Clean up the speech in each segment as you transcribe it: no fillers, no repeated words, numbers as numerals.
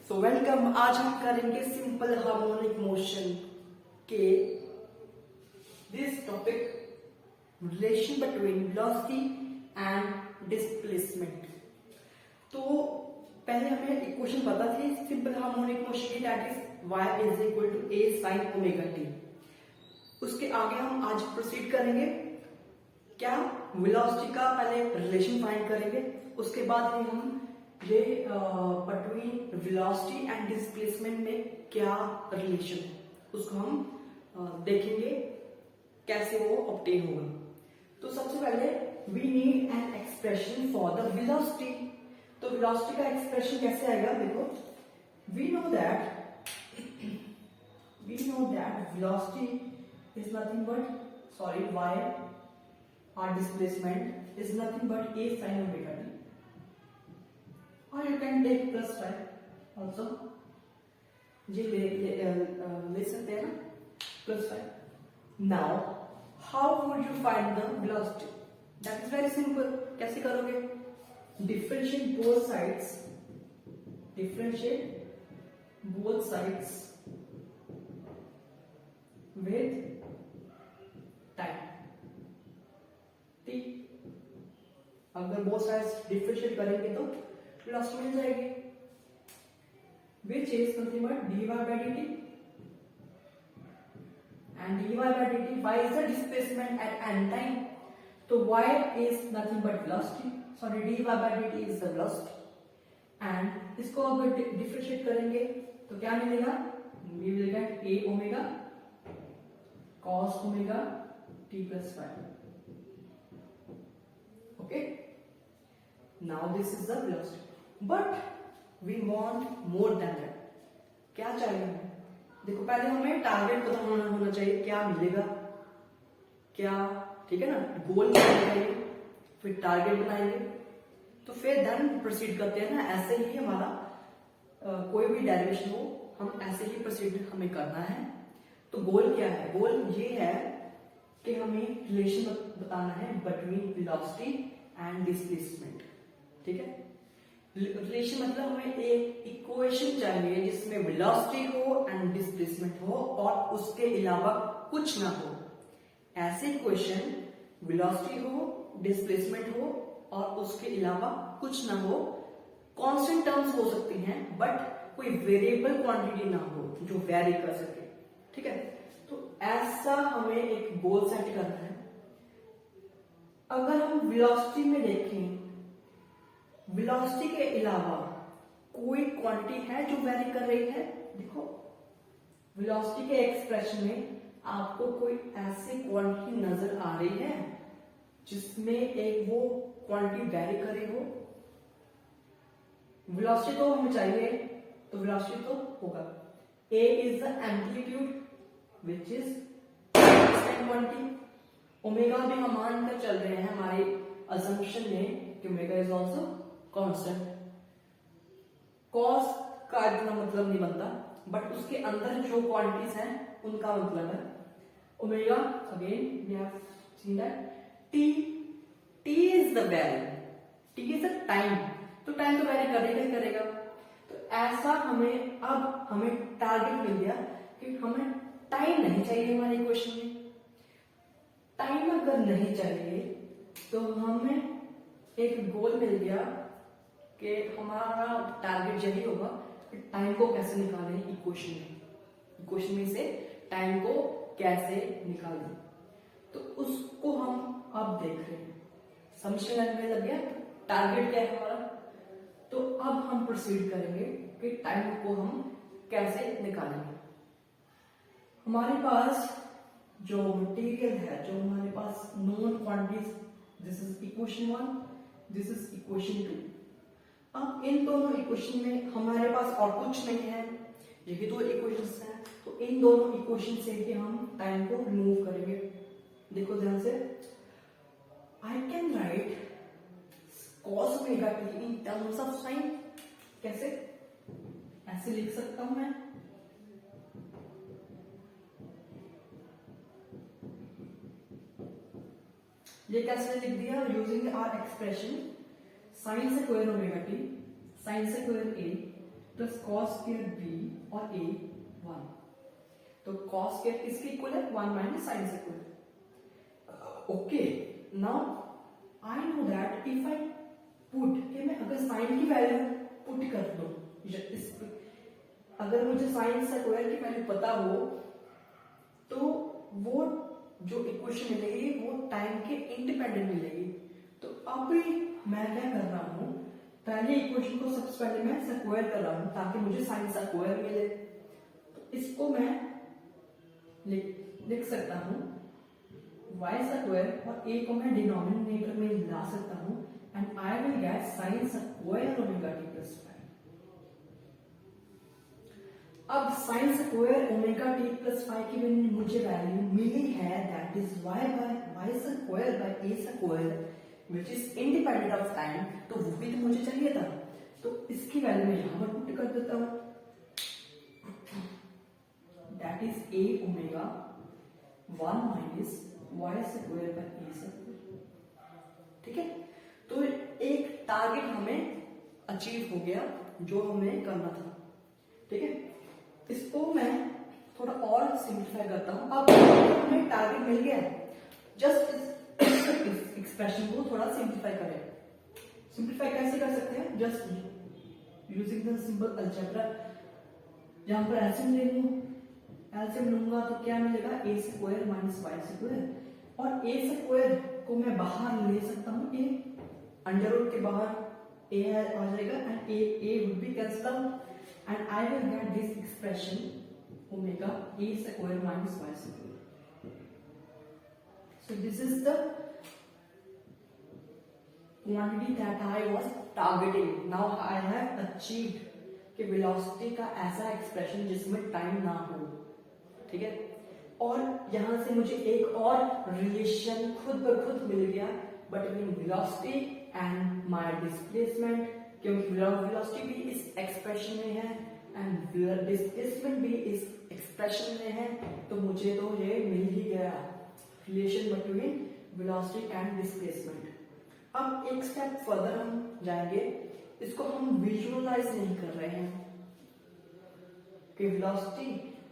So welcome. आज हम करेंगे सिंपल हार्मोनिक मोशन के this topic relation between velocity and displacement. तो पहले हमें इक्वेशन पता थी सिंपल हार्मोनिक मोशन की, that is y is equal to a sin omega t। उसके आगे हम आज प्रोसीड करेंगे। क्या वेलोसिटी का पहले रिलेशन फाइंड करेंगे, उसके बाद हम ये बिटवीन वेलोसिटी एंड डिस्प्लेसमेंट में क्या रिलेशन है उसको हम देखेंगे कैसे वो ऑब्टेन होगा। तो सबसे पहले we need an expression for the velocity. तो वेलोसिटी का एक्सप्रेशन कैसे आएगा, देखो we know that velocity is nothing but y or displacement is nothing but a sin omega t, or you can take plus phi also। जी ले सकते हैं ना plus phi। Now how would you find the velocity? That is very simple। कैसे करोगे? Differentiate both sides with time। अगर both sides differentiate करेंगे तो velocity मिल जाएगी, which is nothing but dy by dt, and dy by dt y is the displacement at n time। तो y is nothing but velocity, sorry dy by dt is the velocity, and इसको अगर differentiate करेंगे तो क्या मिलेगा, we will get a omega cos omega t plus phi। Okay, now this is the velocity but we want more than that। क्या चाहिए हमें, देखो पहले हमें टारगेट पता होना चाहिए क्या मिलेगा, क्या, ठीक है ना, गोल क्या चाहिए, फिर टारगेट बनाएंगे, तो फिर देन प्रोसीड करते हैं ना। ऐसे ही हमारा कोई भी डेरिवेशन हो हम ऐसे ही प्रोसीड हमें करना है। तो गोल क्या है, गोल ये है कि हमें रिलेशन बताना है बिटवीन वेलोसिटी एंड डिस्प्लेसमेंट। ठीक है, रिलेशन मतलब हमें एक इक्वेशन चाहिए जिसमें वेलोसिटी हो एंड डिस्प्लेसमेंट हो और उसके अलावा कुछ ना हो। ऐसे इक्वेशन वेलोसिटी हो, डिस्प्लेसमेंट हो और उसके अलावा कुछ ना हो। कांस्टेंट टर्म्स हो सकती हैं बट कोई वेरिएबल क्वांटिटी ना हो जो वेरी कर सके। ठीक है, तो ऐसा हमें एक गोल सेट करना है। अगर हम वेलोसिटी में देखें, वेलोसिटी के अलावा कोई क्वांटिटी है जो वेरी कर रही है, देखो वेलोसिटी के एक्सप्रेशन में आपको कोई ऐसी क्वांटिटी नजर आ रही है जिसमें एक वो क्वांटिटी वेरी करे हो। वेलोसिटी तो हमें चाहिए, तो वेलोसिटी तो होगा a is the amplitude which is constant quantity। Omega भी हम मानकर चल रहे हैं हमारे assumption में कि omega is also constant. cos का इतना मतलब नहीं बनता बट उसके अंदर जो क्वांटिटीज हैं उनका मतलब है omega. Again we have seen that t is the value, t is the time, तो टाइम तो वैरी करेगा ही करेगा। तो ऐसा हमें टारगेट मिल गया कि हमें टाइम नहीं चाहिए हमारे इक्वेशन में। टाइम अगर नहीं चाहिए तो हमें एक गोल मिल गया कि हमारा टारगेट यही होगा कि टाइम को कैसे निकालें इक्वेशन में से टाइम को कैसे निकालें। तो उसको हम अब देख रहे हैं, समझने लगने लग गया टारगेट क्या है हमारा। तो अब हम प्रोसीड करेंगे कि टाइम को हम कैसे निकालेंगे। हमारे पास जो मटेरियल है, जो हमारे पास known quantities, this is equation 1, this is equation 2। अब इन दोनों इक्वेशन में हमारे पास और कुछ नहीं है, यही दो इक्वेशंस हैं, तो इन दोनों इक्वेशन से ही हम टाइम को रिमूव करेंगे। देखो ध्यान से, I can write cos omega t in terms of sine. कैसे, ऐसे लिख सकता हूं मैं, ये कैसे लिख दिया, using our expression sine square omega t, sine square a plus cos square b और ए 1। तो कॉस स्क्वायर किसके इक्वल है? 1 minus sine square. Okay, now I know that if I put, कि मैं अगर साइन की वैल्यू पुट कर दूं, अगर मुझे साइन स्क्वायर की वैल्यू पता हो तो वो जो इक्वेशन मिलेगी वो टाइम के इंडिपेंडेंट मिलेगी। तो अब मैं क्या कर रहा हूं, पहले इक्वेशन को सबसे पहले मैं स्क्वायर कर रहा हूं ताकि मुझे साइन स्क्वायर मिले। तो इसको मैं लिख सकता हूं y स्क्वायर और a को मैं डिनोमिनेटर में ला सकता हूं and I will gate sign square omega t plus 5। अब sign square omega t plus 5 की मुझे वैल्यू मिली है, that is y bye square by a square which is independent of time. तो वो भी तो मुझे चाहिए था, तो इसकी वैल्यू मैं यहां पर पुट कर देता हूं, that is a omega 1 minus y square by a square. ठीक है, तो एक टारगेट हमें अचीव हो गया जो हमें करना था। ठीक है, इसको मैं थोड़ा और सिंप्लीफाई करता हूं। अब हमें टारगेट मिल गया है, जस्ट इस एक्सप्रेशन को थोड़ा सिंप्लीफाई करें। सिंप्लीफाई कैसे कर सकते हैं? Just using the simple algebra. यहां पर एलसीएम ले लूं, एलसीएम लूंगा तो क्या मिलेगा? a square minus y square, और a स्क्वायर को मैं बाहर ले सकता हूं, a अंडर रूट के बाहर a आ जाएगा and a would be cancelled out and I will get this expression omega a square minus y square. So this is the quantity that I was targeting. Now I have achieved कि velocity का ऐसा expression जिसमें time ना हो। ठीक है, और यहां से मुझे एक और रिलेशन खुद ब खुद मिल गया between velocity and my displacement, क्योंकि वेलोसिटी भी इस एक्सप्रेशन में है एंड डिस्प्लेसमेंट भी इस एक्सप्रेशन में है। तो मुझे तो ये मिल ही गया relation between velocity and displacement. अब एक स्टेप फर्दर हम जाएंगे, इसको हम विजुअलाइज नहीं कर रहे हैं कि वेलोसिटी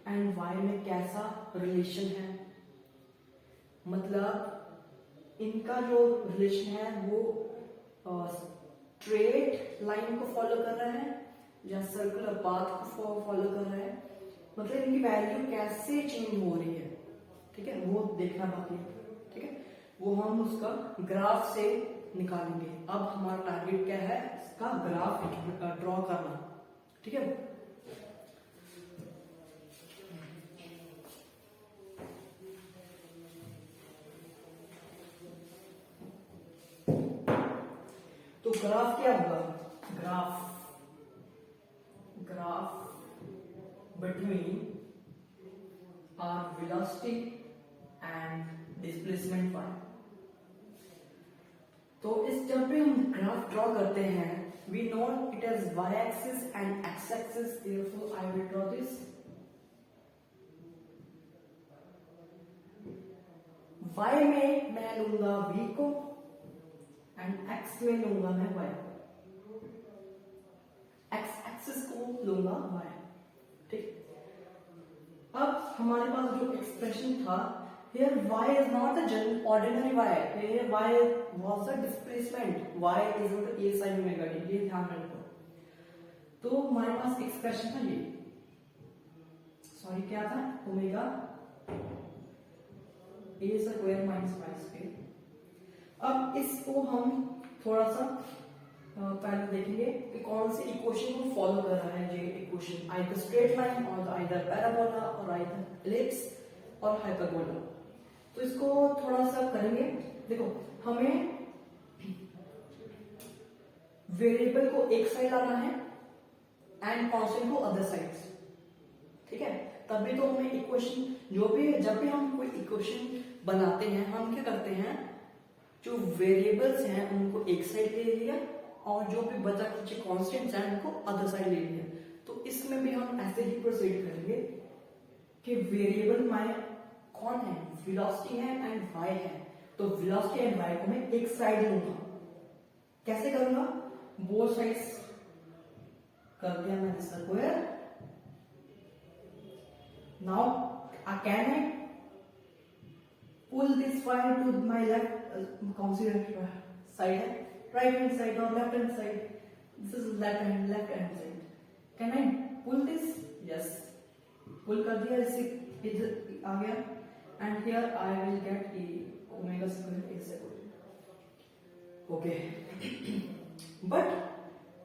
एंड y में कैसा रिलेशन है, मतलब इनका जो रिलेशन है वो स्ट्रेट लाइन को फॉलो कर रहा है या सर्कुलर पाथ को फॉलो कर रहा है, मतलब इनकी वैल्यू कैसे चेंज हो रही है। ठीक है, वो देखना बाकी है। ठीक है, वो हम उसका ग्राफ से निकालेंगे। अब हमारा टारगेट क्या है? इसका ग्राफ ड्रॉ करना। ठीक है, तो ग्राफ क्या होगा? Graph between our velocity and displacement y। तो इस जब भी हम ग्राफ ड्रॉ करते हैं, we know it as y axis and x axis, therefore I will draw this y में मैं लूंगा v को एंड x में लूंगा मैं y, x एक्सिस को लूंगा y। ठीक, अब हमारे पास जो एक्सप्रेशन था, here y is not the ordinary y, here y was the displacement, y is equal to a sin omega t, ये ध्यान रखो। तो हमारे पास एक्सप्रेशन था ये, सॉरी क्या था? Omega a square minus y square. अब इसको हम थोड़ा सा पहले देखेंगे कि कौन सी इक्वेशन को फॉलो कर रहा है ये इक्वेशन, आइदर स्ट्रेट लाइन और आइदर पैराबोला और आइदर एलिप्स और हाइपरबोला। तो इसको थोड़ा सा करेंगे। देखो, हमें वेरिएबल को एक साइड लाना है एंड कांस्टेंट को अदर साइड। ठीक है, तभी तो हमें इक्वेशन जब भी हम कोई इक्वेशन बनाते हैं, हम क्या करते हैं, जो वेरिएबल्स हैं उनको एक साइड ले लिया और जो भी बचा कुछ कांस्टेंट्स हैं उनको अदर साइड ले लिया। तो इसमें भी हम ऐसे ही प्रोसीड करेंगे कि वेरिएबल माय कौन है? वेलोसिटी है एंड y है। तो वेलोसिटी एंड y को मैं एक साइड लूंगा। कैसे करूंगा? बोथ साइड्स कर दिया मैंने square. Now can I pull this y to my left, कौन सी साइड है, राइट हैंड साइड और left hand side, this is left hand side, can I pull this, yes pull कर दिया, इसे इधर आ गया and here I will get a omega square a square. Okay but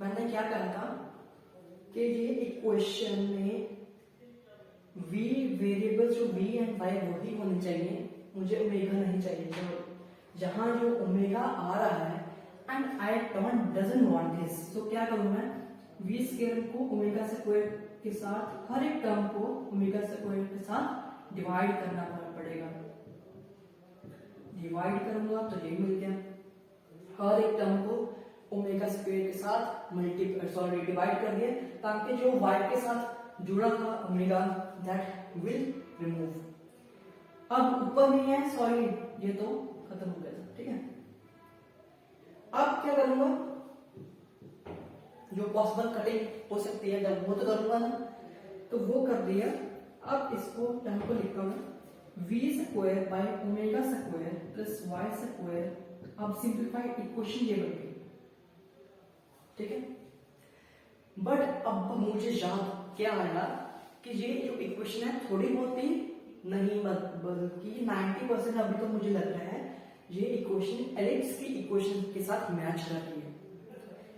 मैंने क्या कहा था कि ये इक्वेशन में v वेरिएबल्स जो v एंड y वही होने चाहिए, मुझे ओमेगा नहीं चाहिए। तो जहां जो ओमेगा आ रहा है and I doesn't want this, तो क्या करूं मैं, v स्क्वायर को ओमेगा स्क्वायर के साथ, हर एक टर्म को ओमेगा स्क्वायर के साथ डिवाइड करना पड़ेगा। डिवाइड करूंगा तो ये मिल गया, हर एक टर्म को ओमेगा स्क्वायर के साथ डिवाइड कर दिए, ताकि जो y के साथ जुड़ा था ओमेगा दैट विल रिमूव। अब ऊपर नहीं है, सॉरी ये तो खत्म हो गया, ठीक है। अब क्या करूंगा, जो पॉसिबल कटिंग हो सकती है जब वो तो करूंगा ना, तो वो कर दिया। अब इसको टर्म को लिखा मैं v square by omega square plus y square. अब सिंप्लीफाइड इक्वेशन ये बन गई, ठीक है। बट अब मुझे याद क्या आया कि ये जो इक्वेशन है थोड़ी बहुत ही नहीं, बल्कि 90% अभी तो मुझे लग रहा है ये इक्वेशन एलिप्स की इक्वेशन के साथ मैच कर रही है।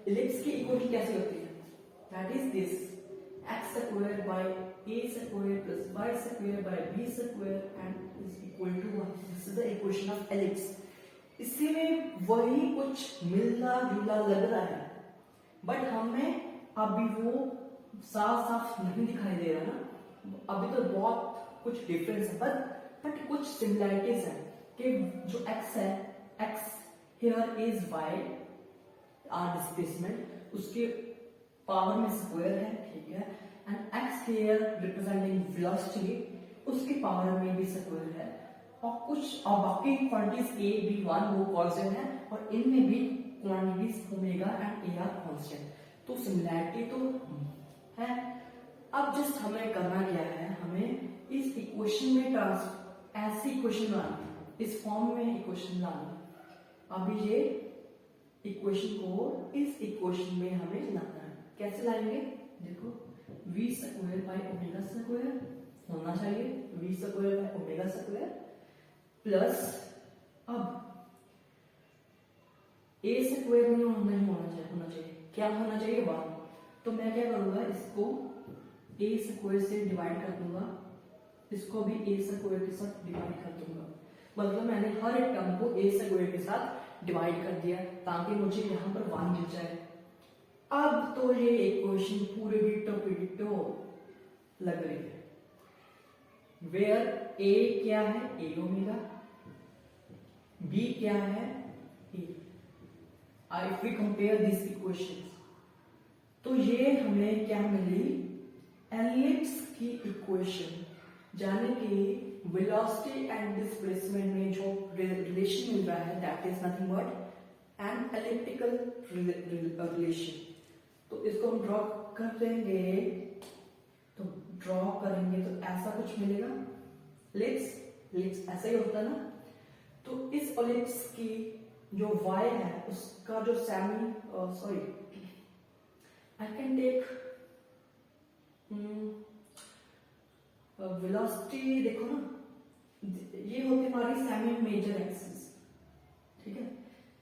एलिप्स की इक्वेशन कैसे होती है, that is this x square by a square plus y square by b square and is equal to 1। This is the equation of ellipse. इसी में वही कुछ मिलना जुला लग रहा है, बट हमें अभी वो साफ साफ नहीं दिखाई दे रहा ना, अभी तो बहुत कुछ डिफरेंस है, बट कुछ सिमिलरिटीज है कि जो x है, x here is y are displacement, उसके पावर में स्क्वायर है, ठीक है, and x here representing velocity, उसके पावर में भी स्क्वायर है, और बाकी क्वांटिटीज a b1 वो कांस्टेंट है, और इनमें भी quantities omega and a are constant. तो सिमिलरिटी तो है। अब जस्ट हमें करना क्या है, हमें इस इक्वेशन में ऐसी इक्वेशन लानी, इस फॉर्म में इक्वेशन लानी। अभी ये इक्वेशन को इस इक्वेशन में हमें लाना है। कैसे लाएंगे, देखो v square by omega square होना चाहिए, v square by omega square plus, अब a स्क्वायर नहीं होना चाहिए, क्या होना चाहिए 1। तो मैं क्या करूंगा, इसको a स्क्वायर से डिवाइड कर दूंगा, इसको भी a स्क्वायर के साथ डिवाइड कर दूंगा। मतलब मैंने हर एक टर्म को a स्क्वायर के साथ डिवाइड कर दिया, ताकि मुझे यहाँ पर 1 मिल जाए। अब तो ये इक्वेशन पूरे डिट्टो लग रही है, वेयर a क्या है, a ओमेगा, b क्या है, a। If we compare this equations, तो ये हमें क्या मिली, एलिप्स की इक्वेशन, जाने कि वेलोसिटी एंड डिस्प्लेसमेंट में जो रिलेशन मिल रहा है that is nothing but an elliptical relation. तो इसको हम ड्रॉ कर देंगे, तो ड्रॉ करेंगे तो ऐसा कुछ मिलेगा, एलिप्स ऐसा ही होता है ना। तो इस एलिप्स की जो y है उसका जो I can take वेलोसिटी, देखो ना, ये होती हमारी सेमी मेजर एक्सिस, ठीक है।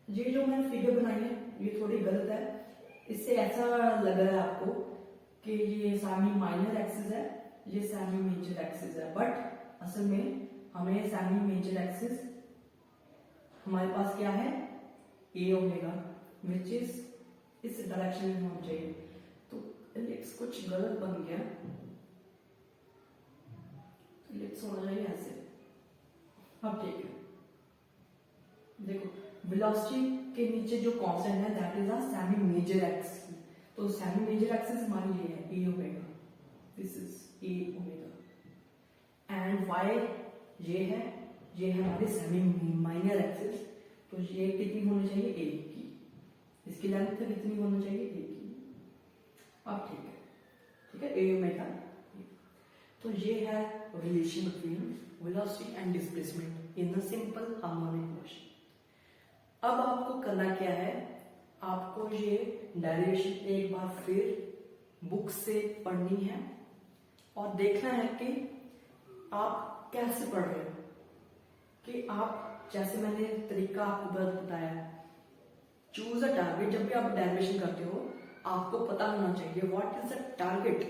ये जो मैंने फिगर बनाई है ये थोड़ी गलत है, इससे ऐसा लग रहा है आपको कि ये सेमी माइनर एक्सिस है, ये सेमी मेजर एक्सिस है, बट असल में हमें सेमी मेजर एक्सिस हमारे पास क्या है, a ओमेगा, विच इज इस डायरेक्शन में होना चाहिए। तो एलिप्स कुछ गलत बन गया, एलिप्स होना चाहिए ऐसे। अब ठीक है, देखो वेलोसिटी के नीचे जो कांस्टेंट है that is a semi major axis. तो सेमी मेजर एक्सिस हमारी ये है a omega, this is a omega, and y ये है हमारी सेमी माइनर एक्सिस। तो ये कितनी होनी चाहिए, a की, इसकी लेंथ कितनी होनी चाहिए, a की। अब ठीक है, ए ओमेगा। तो ये है relation between velocity and displacement in the simple harmonic motion. अब आपको करना क्या है, आपको ये डेरिवेशन एक बार फिर बुक से पढ़नी है और देखना है कि आप कैसे पढ़ रहे हो, कि आप जैसे मैंने तरीका आपको बताया, चूज अ टारगेट। जब भी आप डेरिवेशन करते हो आपको पता होना चाहिए व्हाट इज द टारगेट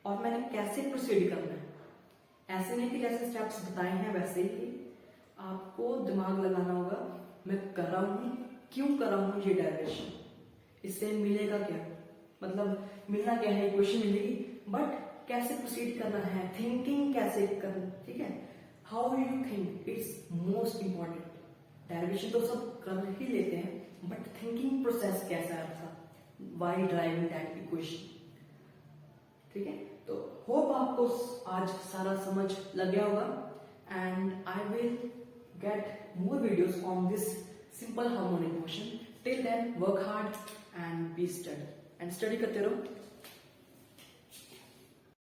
और मैंने कैसे प्रोसीड करना है। ऐसे नहीं कि जैसे स्टेप्स बताए हैं वैसे ही आपको दिमाग लगाना होगा, मैं कर रहा हूं, क्यों कर रहा हूं ये डेरिवेशन, इससे मिलेगा क्या, मतलब मिलना क्या है, इक्वेशन मिलेगी, बट कैसे प्रोसीड करना है, थिंकिंग कैसे करना, ठीक है, how you think it's most important. Derivation तो सब कर ही लेते हैं बट थिंकिंग प्रोसेस कैसा है आपका, वाई ड्राइविंग दैट इक्वेशन, ठीक है। तो होप आपको आज सारा समझ लग गया होगा and I will get more videos on this simple harmonic motion. Till then work hard and be study, and study करते रहो।